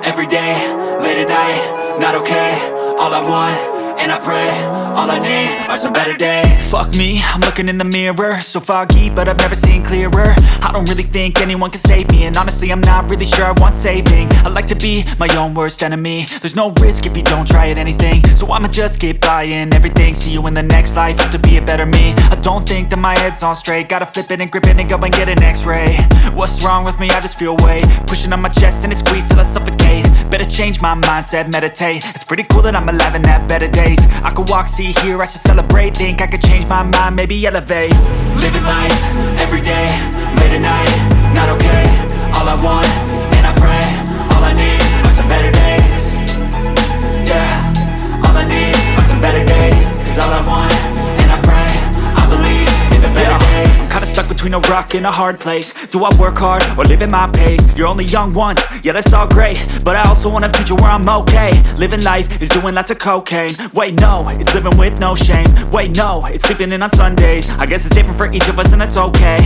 every day, late at night, not okay. All I want, and I pray, all I need are some better days. Fuck me, I'm looking in the mirror, so foggy, but I've never seen clearer. I don't really think anyone can save me, and honestly I'm not really sure I want saving. I like to be my own worst enemy. There's no risk if you don't try at anything, so I'ma just keep buying everything. See you in the next life, have to be a better me. I don't think that my head's on straight, gotta flip it and grip it and go and get an x-ray. What's wrong with me? I just feel weight pushing on my chest and it squeezes till I suffocate. Better change my mindset, meditate. It's pretty cool that I'm alive and have better days. I could walk, see, hear, I should celebrate. Think I could change my mind, maybe elevate. Living life, every day, late at night, not okay. All I want, and I pray, all I need are some better days. Yeah, all I need are some better days. Cause all I want, and I pray, I believe in the better days. I'm kinda stuck between a rock and a hard place. Do I work hard or live at my pace? You're only young once, yeah that's all great, but I also want a future where I'm okay. Living life is doing lots of cocaine. Wait no, it's living with no shame. Wait no, it's sleeping in on Sundays. I guess it's different for each of us and that's okay.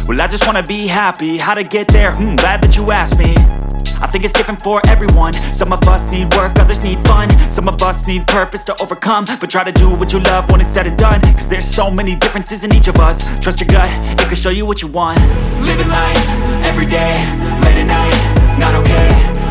Well I just wanna be happy, how to get there? Glad that you asked me. I think it's different for everyone. Some of us need work, others need fun. Some of us need purpose to overcome. But try to do what you love when it's said and done. Cause there's so many differences in each of us. Trust your gut, it can show you what you want. Living life, every day, late at night, not okay.